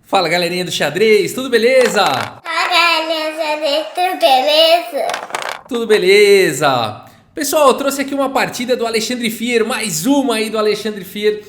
Fala, galerinha do xadrez, tudo beleza? Fala, galerinha do xadrez, tudo beleza? Tudo beleza. Pessoal, eu trouxe aqui uma partida do Alexandre Fier, mais uma aí do Alexandre Fier,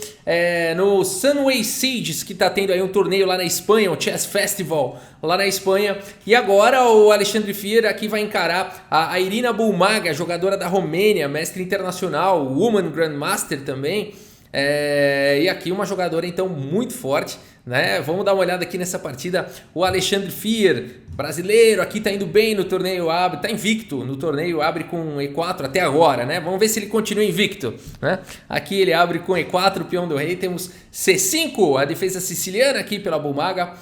no Sunway Siege, que tá tendo aí um torneio lá na Espanha, um Chess Festival lá na Espanha. E agora o Alexandre Fier aqui vai encarar a Irina Bulmaga, jogadora da Romênia, mestre internacional, Woman Grandmaster também. E aqui uma jogadora então muito forte, né? Vamos dar uma olhada aqui nessa partida. O Alexandre Fier, brasileiro, aqui tá indo bem no torneio Abre, tá invicto no torneio, abre com E4 até agora, né? Vamos ver se ele continua invicto, né? Aqui ele abre com E4, peão do rei, temos C5, a defesa siciliana aqui pela Bulmaga.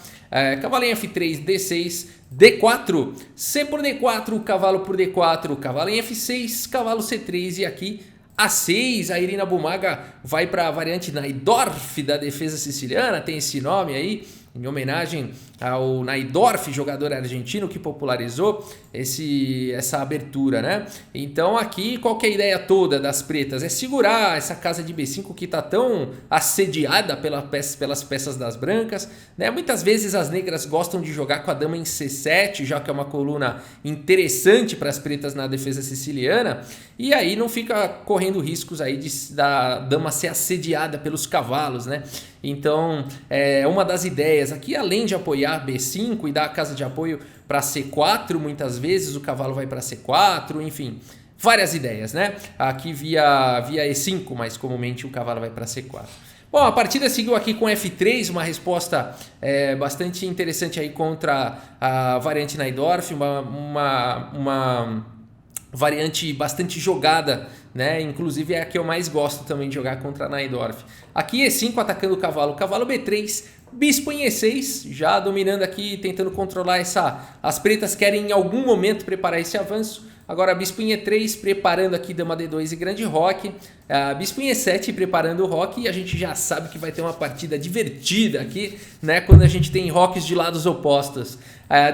Cavalo em F3, D6, D4, C por D4, cavalo por D4, cavalo em F6, cavalo C3 e aqui A6, a Irina Bulmaga vai para a variante Najdorf da defesa siciliana, tem esse nome aí, em homenagem ao Najdorf, jogador argentino que popularizou essa abertura, né? Então aqui, qual que é a ideia toda das pretas? É segurar essa casa de B5 que está tão assediada pelas peças das brancas, né? Muitas vezes as negras gostam de jogar com a dama em C7, já que é uma coluna interessante para as pretas na defesa siciliana, e aí não fica correndo riscos aí da dama ser assediada pelos cavalos, né? Então, uma das ideias aqui, além de apoiar B5 e dar a casa de apoio para C4, muitas vezes o cavalo vai para C4, enfim, várias ideias, né? Aqui via E5, mas comumente o cavalo vai para C4. Bom, a partida seguiu aqui com F3, uma resposta bastante interessante aí contra a variante Najdorf, uma variante bastante jogada, né? Inclusive é a que eu mais gosto também de jogar contra a Najdorf. Aqui E5 atacando o cavalo B3, bispo em E6, já dominando aqui, tentando controlar as pretas querem em algum momento preparar esse avanço. Agora bispo em E3, preparando aqui dama D2 e grande roque. Bispo em E7, preparando o roque. E a gente já sabe que vai ter uma partida divertida aqui, né? Quando a gente tem roques de lados opostos.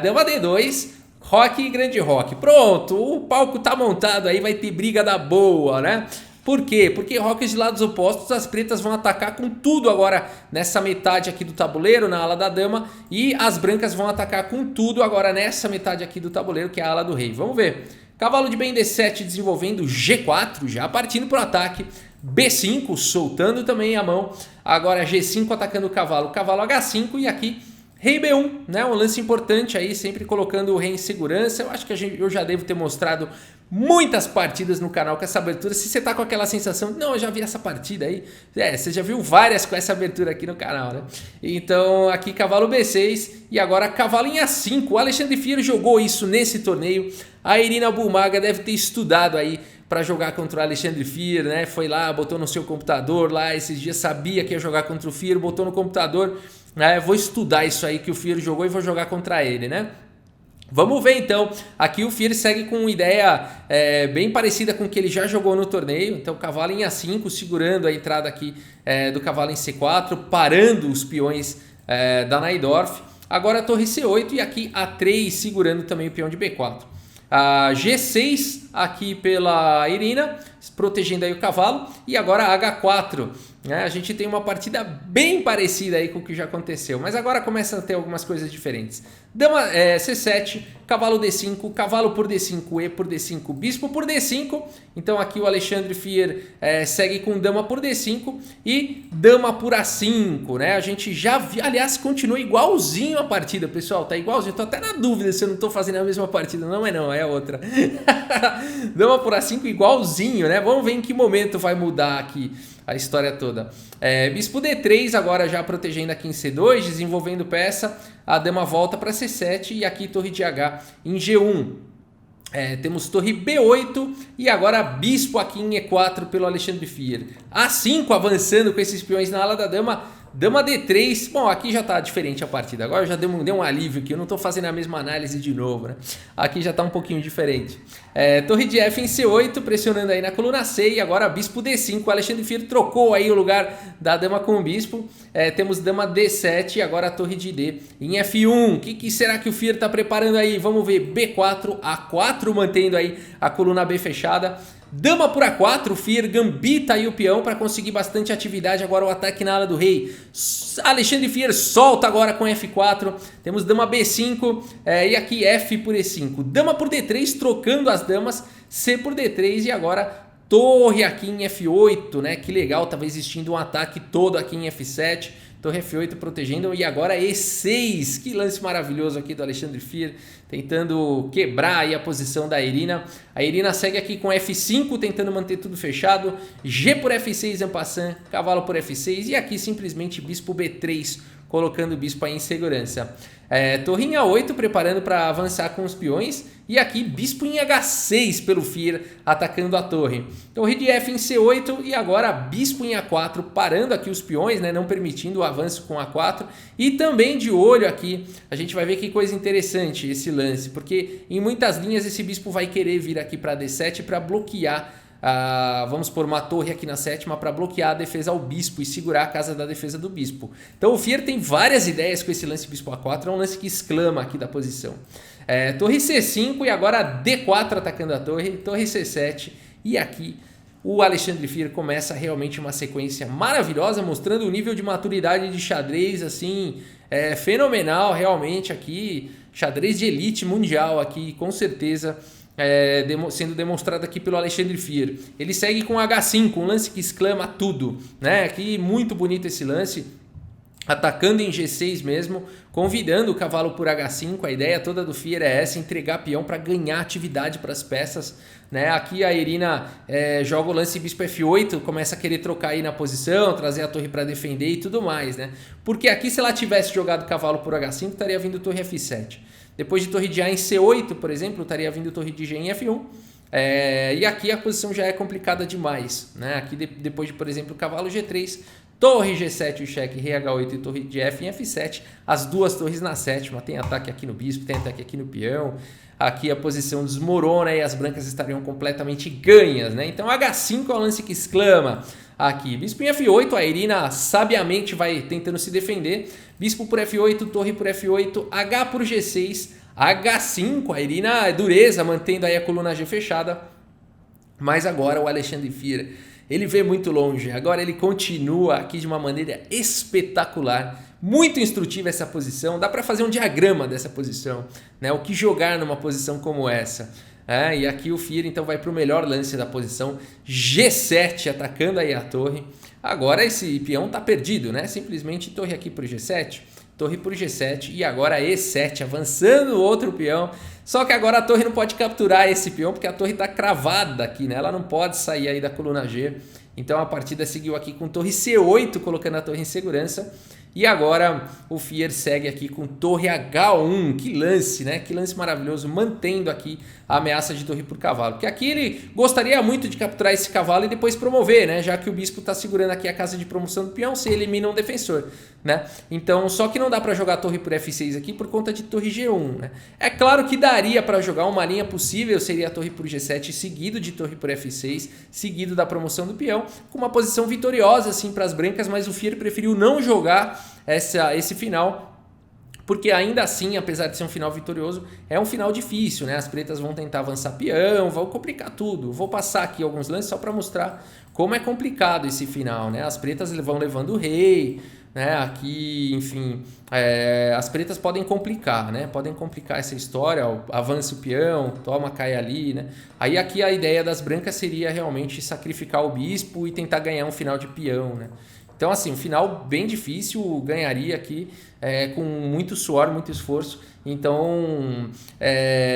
Dama D2, roque e grande roque. Pronto, o palco tá montado aí, vai ter briga da boa, né? Por quê? Porque roques de lados opostos, as pretas vão atacar com tudo agora nessa metade aqui do tabuleiro, na ala da dama, e as brancas vão atacar com tudo agora nessa metade aqui do tabuleiro, que é a ala do rei. Vamos ver. Cavalo de bem D7 desenvolvendo G4, já partindo para o ataque. B5, soltando também a mão. Agora G5 atacando o cavalo H5 e aqui Rei B1, né? Um lance importante aí, sempre colocando o rei em segurança. Eu acho que eu já devo ter mostrado muitas partidas no canal com essa abertura. Se você tá com aquela sensação, não, eu já vi essa partida aí. Você já viu várias com essa abertura aqui no canal, né? Então aqui cavalo B6 e agora cavalo em A5. O Alexandre Fier jogou isso nesse torneio. A Irina Bulmaga deve ter estudado aí para jogar contra o Alexandre Fier, né? Foi lá, botou no seu computador lá, esses dias sabia que ia jogar contra o Fier, botou no computador. Vou estudar isso aí que o Fier jogou e vou jogar contra ele, né? Vamos ver então. Aqui o Fier segue com uma ideia bem parecida com o que ele já jogou no torneio. Então cavalo em A5, segurando a entrada aqui do cavalo em C4, parando os peões da Najdorf. Agora torre C8 e aqui A3, segurando também o peão de B4. G6 aqui pela Irina, protegendo aí o cavalo. E agora H4. A gente tem uma partida bem parecida aí com o que já aconteceu, mas agora começa a ter algumas coisas diferentes. Dama C7, cavalo D5, cavalo por D5, E por D5, bispo por D5. Então aqui o Alexandre Fier segue com dama por D5 e dama por A5, né? A gente já viu, aliás, continua igualzinho a partida, pessoal, tá igualzinho. Tô até na dúvida se eu não tô fazendo a mesma partida, não é outra. Dama por A5 igualzinho, né? Vamos ver em que momento vai mudar aqui a história toda. Bispo D3 agora já protegendo aqui em C2, desenvolvendo peça. A dama volta para C7 e aqui torre de H em G1. Temos torre B8 e agora bispo aqui em E4 pelo Alexandre Fier. A5 avançando com esses peões na ala da dama. Dama D3, bom, aqui já tá diferente a partida, agora já deu um alívio aqui, eu não tô fazendo a mesma análise de novo, né? Aqui já tá um pouquinho diferente. Torre de F em C8, pressionando aí na coluna C e agora bispo D5, o Alexandre Fier trocou aí o lugar da dama com o bispo. Temos dama D7 e agora a torre de D em F1, o que será que o Fier tá preparando aí? Vamos ver, B4, A4 mantendo aí a coluna B fechada. Dama por A4, o Fier gambita aí o peão para conseguir bastante atividade. Agora o ataque na ala do rei. Alexandre Fier solta agora com F4. Temos dama B5 e aqui F por E5. Dama por D3, trocando as damas. C por D3 e agora torre aqui em F8, né? Que legal, estava existindo um ataque todo aqui em F7. Torre F8 protegendo e agora E6. Que lance maravilhoso aqui do Alexandre Fier, tentando quebrar aí a posição da Irina. A Irina segue aqui com F5, tentando manter tudo fechado. G por F6 en passant, cavalo por F6 e aqui simplesmente bispo B3, colocando o bispo aí em segurança. Torre em A8, preparando para avançar com os peões. E aqui bispo em H6 pelo Fier, atacando a torre. Torre de F em C8 e agora bispo em A4, parando aqui os peões, né, não permitindo o avanço com A4. E também de olho aqui, a gente vai ver que coisa interessante esse lance, porque em muitas linhas esse bispo vai querer vir aqui para D7 para bloquear. Vamos pôr uma torre aqui na sétima para bloquear a defesa ao bispo e segurar a casa da defesa do bispo. Então o Fier tem várias ideias com esse lance bispo A4, é um lance que exclama aqui da posição. Torre C5 e agora D4 atacando a torre, torre C7 e aqui o Alexandre Fier começa realmente uma sequência maravilhosa, mostrando o nível de maturidade de xadrez assim, fenomenal realmente aqui, xadrez de elite mundial aqui, com certeza. Sendo demonstrado aqui pelo Alexandre Fier. Ele segue com H5, um lance que exclama tudo, né? Aqui muito bonito esse lance, atacando em G6 mesmo, convidando o cavalo por H5. A ideia toda do Fier é essa, entregar peão para ganhar atividade para as peças, né? Aqui a Irina joga o lance bispo F8, começa a querer trocar aí na posição, trazer a torre para defender e tudo mais, né? Porque aqui se ela tivesse jogado cavalo por H5, estaria vindo torre F7. Depois de torre de A em C8, por exemplo, estaria vindo torre de G em F1. E aqui a posição já é complicada demais, né? Aqui depois de, por exemplo, cavalo G3, torre G7, o cheque, rei H8 e torre de F em F7. As duas torres na sétima, tem ataque aqui no bispo, tem ataque aqui no peão. Aqui a posição desmorona e as brancas estariam completamente ganhas, né? Então H5 é o lance que exclama. Aqui, bispo em F8, a Irina sabiamente vai tentando se defender. Bispo por F8, torre por F8, H por G6, H5, a Irina é dureza, mantendo aí a coluna G fechada. Mas agora o Alexandre Fier, ele vê muito longe. Agora ele continua aqui de uma maneira espetacular. Muito instrutiva essa posição. Dá para fazer um diagrama dessa posição, né? O que jogar numa posição como essa. E aqui o Fier então vai para o melhor lance da posição, G7, atacando aí a torre. Agora esse peão está perdido, né? Simplesmente torre aqui por G7, torre por G7 e agora E7, avançando o outro peão. Só que agora a torre não pode capturar esse peão porque a torre está cravada aqui, né? Ela não pode sair aí da coluna G. Então a partida seguiu aqui com torre C8, colocando a torre em segurança. E agora o Fier segue aqui com torre H1, que lance, né? Que lance maravilhoso, mantendo aqui a ameaça de torre por cavalo. Porque aqui ele gostaria muito de capturar esse cavalo e depois promover, né? Já que o bispo está segurando aqui a casa de promoção do peão, se elimina um defensor, né? Então, só que não dá para jogar torre por F6 aqui por conta de torre G1, né? É claro que daria para jogar uma linha possível, seria a torre por G7 seguido de torre por F6, seguido da promoção do peão, com uma posição vitoriosa assim para as brancas, mas o Fier preferiu não jogar esse final, porque ainda assim, apesar de ser um final vitorioso, é um final difícil, né? As pretas vão tentar avançar peão, vão complicar tudo. Vou passar aqui alguns lances só para mostrar como é complicado esse final, né? As pretas vão levando o rei, né? Aqui, enfim, as pretas podem complicar, né? Podem complicar essa história, ó, avança o peão, toma, cai ali, né? Aí aqui a ideia das brancas seria realmente sacrificar o bispo e tentar ganhar um final de peão, né? Então, assim, um final bem difícil, ganharia aqui com muito suor, muito esforço. Então,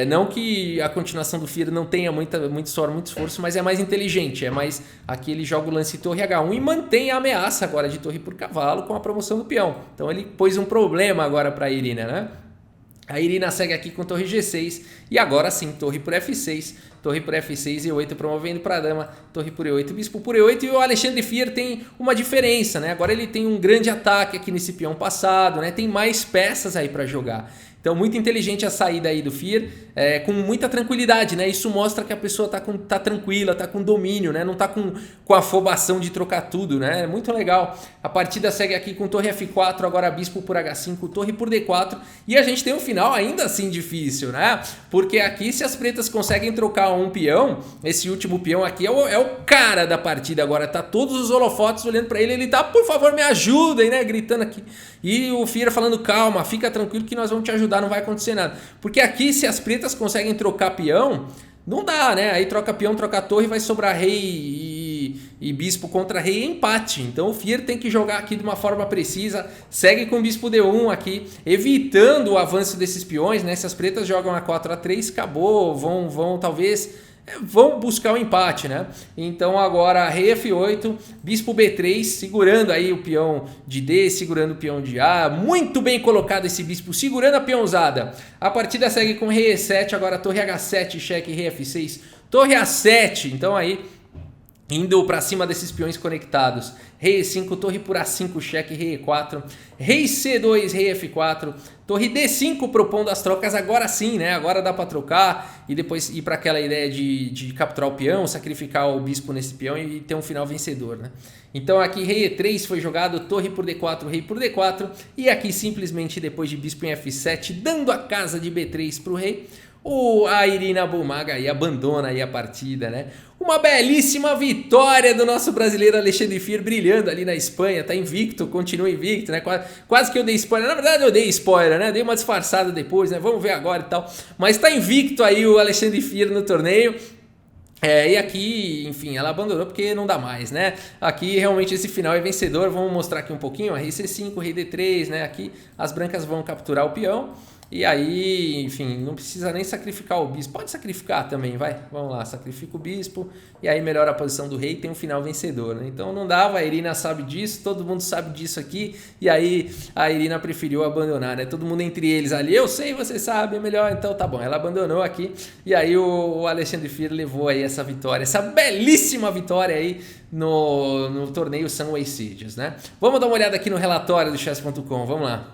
não que a continuação do Fier não tenha muito suor, muito esforço, mas é mais inteligente. Aqui ele joga o lance torre H1 e mantém a ameaça agora de torre por cavalo com a promoção do peão. Então, ele pôs um problema agora para a Irina, né? A Irina segue aqui com torre G6 e agora sim, torre por F6, torre por F6 e E8 promovendo para a dama, torre por E8, bispo por E8 e o Alexandre Fier tem uma diferença, né? Agora ele tem um grande ataque aqui nesse peão passado, né? Tem mais peças aí para jogar. Então, muito inteligente a saída aí do Fier, com muita tranquilidade, né? Isso mostra que a pessoa tá tranquila, tá com domínio, né? Não tá com afobação de trocar tudo, né? Muito legal. A partida segue aqui com torre F4, agora bispo por H5, torre por D4. E a gente tem um final ainda assim difícil, né? Porque aqui, se as pretas conseguem trocar um peão, esse último peão aqui é o cara da partida agora, tá todos os holofotes olhando para ele, ele tá, por favor, me ajudem, né, gritando aqui. E o Fier falando, calma, fica tranquilo que nós vamos te ajudar, não vai acontecer nada. Porque aqui, se as pretas conseguem trocar peão, não dá, né? Aí troca peão, troca torre, vai sobrar rei e bispo contra rei e empate. Então o Fier tem que jogar aqui de uma forma precisa. Segue com o bispo D1 aqui, evitando o avanço desses peões, né? Se as pretas jogam a 4 a 3, acabou. Vão talvez... vão buscar o empate, né? Então agora rei F8, bispo B3, segurando aí o peão de D, segurando o peão de A. Muito bem colocado esse bispo, segurando a peãozada. A partida segue com rei E7, agora torre H7, cheque, rei F6, torre A7. Então aí, indo para cima desses peões conectados. Rei E5, torre por A5, cheque, rei E4. Rei C2, rei F4. Torre D5 propondo as trocas agora sim, né? Agora dá para trocar e depois ir para aquela ideia de capturar o peão, sacrificar o bispo nesse peão e ter um final vencedor, né? Então aqui rei E3 foi jogado, torre por D4, rei por D4. E aqui simplesmente depois de bispo em F7, dando a casa de B3 para o rei, a Irina Abumaga aí abandona aí a partida, né? Uma belíssima vitória do nosso brasileiro Alexandre Fier, brilhando ali na Espanha, tá invicto, continua invicto, né? Quase que eu dei spoiler, na verdade eu dei spoiler, né? Dei uma disfarçada depois, né? Vamos ver agora e tal. Mas tá invicto aí o Alexandre Fier no torneio. E aqui, enfim, ela abandonou porque não dá mais, né? Aqui realmente esse final é vencedor, vamos mostrar aqui um pouquinho, rei C5, rei D3, né? Aqui as brancas vão capturar o peão. E aí, enfim, não precisa nem sacrificar o bispo. Pode sacrificar também, vai. Vamos lá, sacrifica o bispo. E aí melhora a posição do rei e tem um final vencedor, né? Então não dava, a Irina sabe disso, todo mundo sabe disso aqui. E aí a Irina preferiu abandonar, né? Todo mundo entre eles ali, eu sei, você sabe, é melhor. Então tá bom, ela abandonou aqui. E aí o Alexandre Fier levou aí essa vitória, essa belíssima vitória aí no torneio Sunway Sieges, né? Vamos dar uma olhada aqui no relatório do chess.com, vamos lá.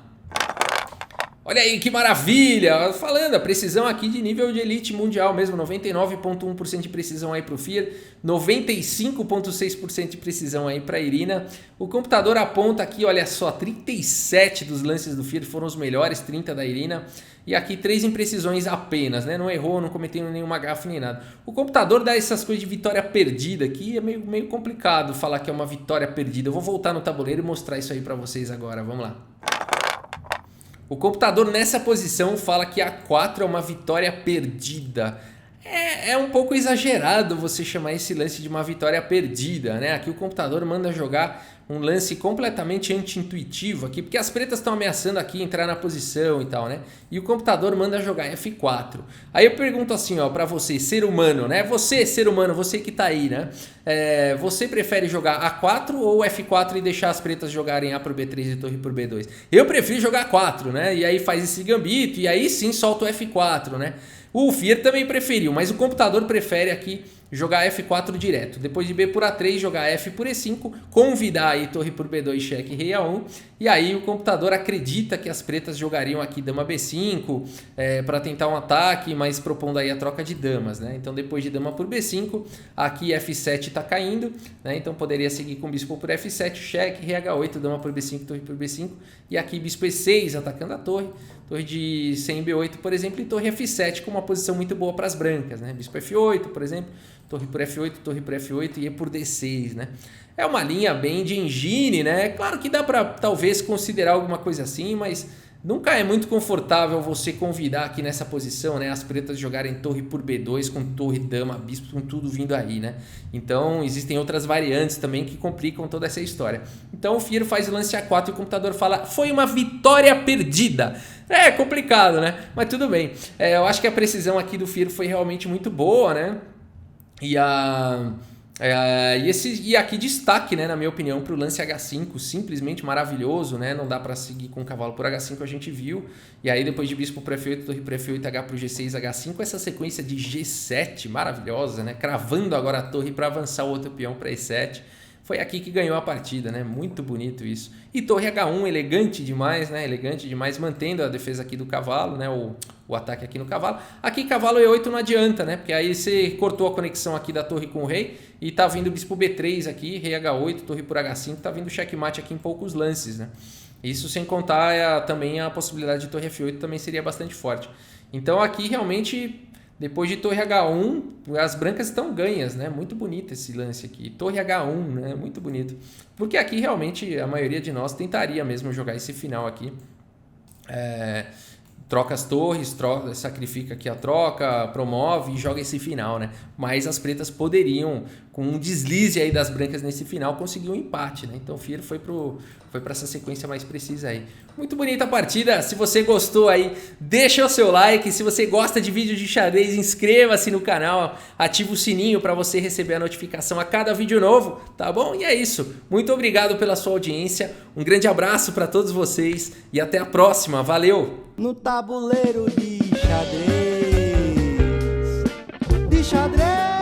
Olha aí que maravilha, falando a precisão aqui de nível de elite mundial mesmo, 99,1% de precisão aí para o Fier, 95,6% de precisão aí para a Irina. O computador aponta aqui, olha só, 37 dos lances do Fier foram os melhores, 30 da Irina. E aqui 3 imprecisões apenas, né? Não errou, não cometeu nenhuma gafe nem nada. O computador dá essas coisas de vitória perdida aqui, é meio complicado falar que é uma vitória perdida. Eu vou voltar no tabuleiro e mostrar isso aí para vocês agora, vamos lá. O computador nessa posição fala que a 4 é uma vitória perdida. É um pouco exagerado você chamar esse lance de uma vitória perdida, né? Aqui o computador manda jogar um lance completamente anti-intuitivo aqui, porque as pretas estão ameaçando aqui entrar na posição e tal, né? E o computador manda jogar F4. Aí eu pergunto assim, ó, pra você, ser humano, né? Você, ser humano, você que tá aí, né? Você prefere jogar A4 ou F4 e deixar as pretas jogarem A por B3 e torre por B2? Eu prefiro jogar A4, né? E aí faz esse gambito e aí sim solta o F4, né? O Fier também preferiu, mas o computador prefere aqui jogar F4 direto. Depois de B por A3, jogar F por E5, convidar aí torre por B2, cheque, rei A1. E aí o computador acredita que as pretas jogariam aqui dama B5 para tentar um ataque, mas propondo aí a troca de damas, né? Então depois de dama por B5, aqui F7 está caindo, né? Então poderia seguir com bispo por F7, cheque, rei H8, dama por B5, torre por B5. E aqui bispo E6 atacando a torre de C em B8, por exemplo, e torre F7 com uma posição muito boa para as brancas, né? Bispo F8, por exemplo, torre por F8, torre por F8 e E por D6, né? É uma linha bem de engine, né? Claro que dá para talvez considerar alguma coisa assim, mas nunca é muito confortável você convidar aqui nessa posição, né? As pretas jogarem torre por B2 com torre, dama, bispo, com tudo vindo aí, né? Então existem outras variantes também que complicam toda essa história. Então o Fier faz o lance A4 e o computador fala, foi uma vitória perdida. É complicado, né? Mas tudo bem. Eu acho que a precisão aqui do Fier foi realmente muito boa, né? E aqui destaque, né, na minha opinião, para o lance H5, simplesmente maravilhoso, né? Não dá para seguir com o cavalo por H5, a gente viu. E aí depois de bispo por F8, torre por F8, H para o G6, H5, essa sequência de G7 maravilhosa, né? Cravando agora a torre para avançar o outro peão para E7. Foi aqui que ganhou a partida, né? Muito bonito isso. E torre H1, elegante demais, né? Elegante demais, mantendo a defesa aqui do cavalo, né? O ataque aqui no cavalo. Aqui cavalo E8 não adianta, né? Porque aí você cortou a conexão aqui da torre com o rei e tá vindo bispo B3 aqui, rei H8, torre por H5, tá vindo checkmate aqui em poucos lances, né? Isso sem contar também a possibilidade de torre F8 também seria bastante forte. Então aqui realmente Depois de torre H1, as brancas estão ganhas, né? Muito bonito esse lance aqui. Torre H1, né? Muito bonito. Porque aqui realmente a maioria de nós tentaria mesmo jogar esse final aqui. Troca as torres, sacrifica aqui a troca, promove e joga esse final, né? Mas as pretas poderiam, com um deslize aí das brancas nesse final, conseguir um empate, né? Então o Fier foi para essa sequência mais precisa aí. Muito bonita a partida. Se você gostou aí, deixa o seu like. Se você gosta de vídeo de xadrez, inscreva-se no canal, ativa o sininho para você receber a notificação a cada vídeo novo, tá bom? E é isso. Muito obrigado pela sua audiência. Um grande abraço para todos vocês e até a próxima. Valeu! No tabuleiro de xadrez, de xadrez.